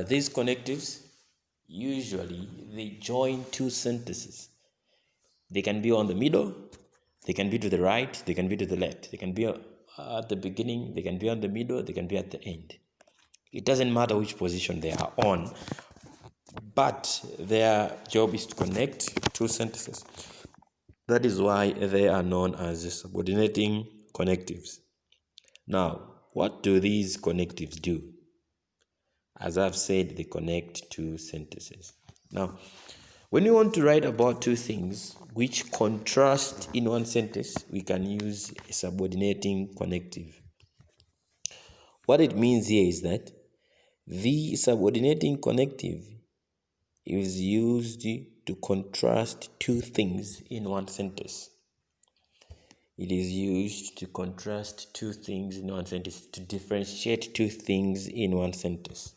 These connectives usually they join two sentences. They can be on the middle, they can be to the right, they can be to the left, they can be at the beginning, they can be on the middle, they can be at the end. It doesn't matter which position they are on, but their job is to connect two sentences. That is why they are known as subordinating connectives. Now, what do these connectives do? As I've said, they connect two sentences. Now, when we want to write about two things which contrast in one sentence, we can use a subordinating connective. What it means here is that the subordinating connective is used to contrast two things in one sentence. It is used to contrast two things in one sentence, to differentiate two things in one sentence.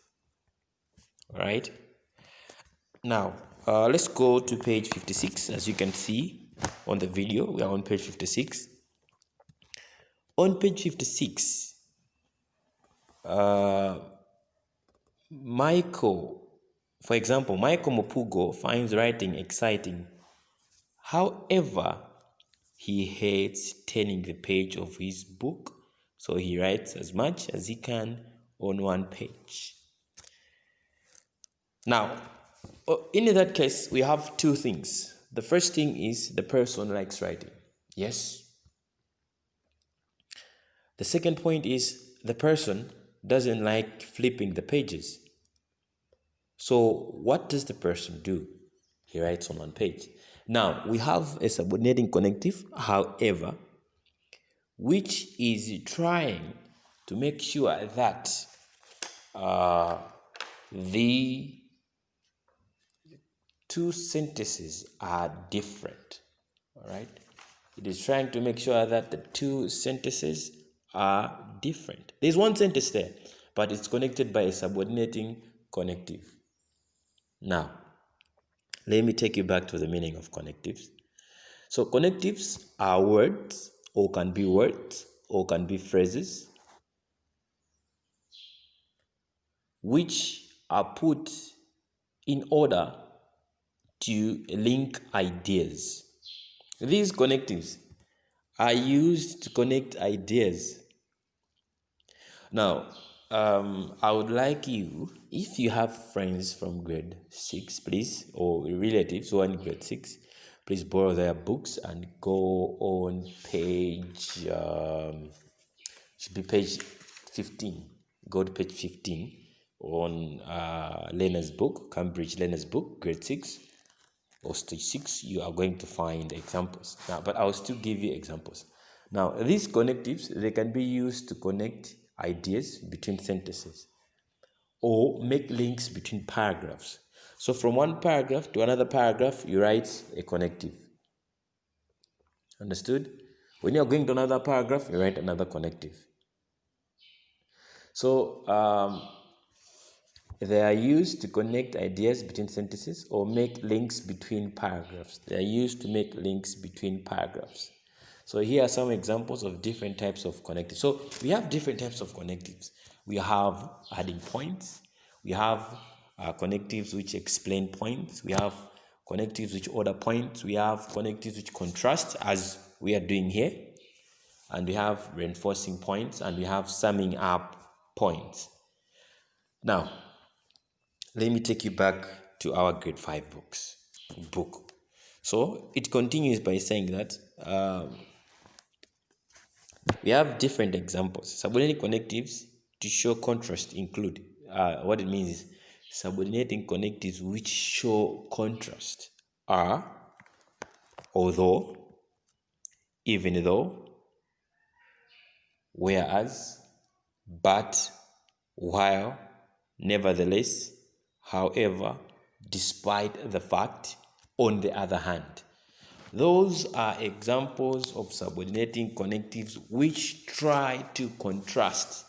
All right? Now, let's go to page 56. As you can see on the video, we are on page 56. On page 56, Michael, for example, Michael Mopugo finds writing exciting. However, he hates turning the page of his book, so he writes as much as he can on one page. Now, in that case, we have two things. The first thing is the person likes writing. Yes. The second point is the person doesn't like flipping the pages. So what does the person do? He writes on one page. Now, we have a subordinating connective, however, which is trying to make sure that the two sentences are different. All right? It is trying to make sure that the two sentences are different. There's one sentence there, but it's connected by a subordinating connective. Now, let me take you back to the meaning of connectives. So connectives are words, or can be words, or can be phrases, which are put in order to link ideas. These connectives are used to connect ideas. Now, I would like you, if you have friends from grade 6, please, or relatives who are in grade 6, please borrow their books and go on page, should be page 15. Go to page 15 on Learner's book, Cambridge Learner's book, grade 6 or stage 6. You are going to find examples. Now, but I'll still give you examples. Now, these connectives, they can be used to connect ideas between sentences or make links between paragraphs. So from one paragraph to another paragraph, you write a connective. Understood? When you're going to another paragraph, you write another connective. So they are used to connect ideas between sentences or make links between paragraphs. They are used to make links between paragraphs. So here are some examples of different types of connectives. So we have different types of connectives. We have adding points. We have connectives which explain points. We have connectives which order points. We have connectives which contrast, as we are doing here. And we have reinforcing points, and we have summing up points. Now, let me take you back to our grade 5 book. So it continues by saying that we have different examples. Subordinating connectives to show contrast include, what it means is subordinating connectives which show contrast are although, even though, whereas, but, while, nevertheless, however, despite the fact, on the other hand. Those are examples of subordinating connectives which try to contrast.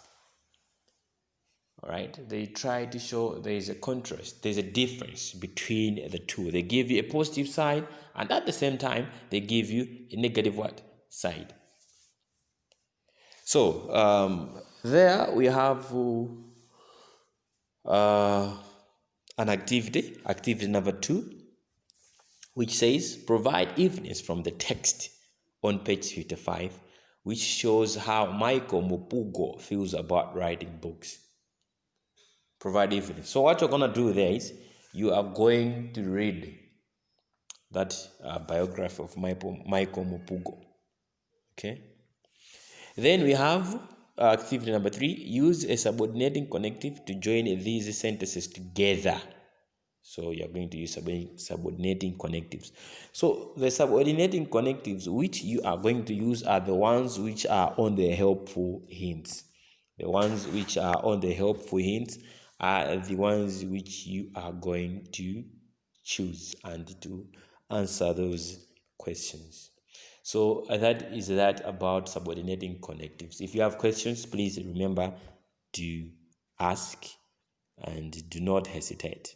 All right, they try to show there is a contrast, there's a difference between the two. They give you a positive side, and at the same time, they give you a negative side. So there we have an activity number 2, which says provide evidence from the text on page 55, which shows how Michael Mopugo feels about writing books. Provide evidence. So what you're going to do there is you are going to read that biography of Michael Mopugo. Okay. Then we have activity number 3, use a subordinating connective to join these sentences together. So you're going to use subordinating connectives. So the subordinating connectives which you are going to use are the ones which are on the helpful hints. The ones which are on the helpful hints are the ones which you are going to choose and to answer those questions. So that is that about subordinating connectives. If you have questions, please remember to ask and do not hesitate.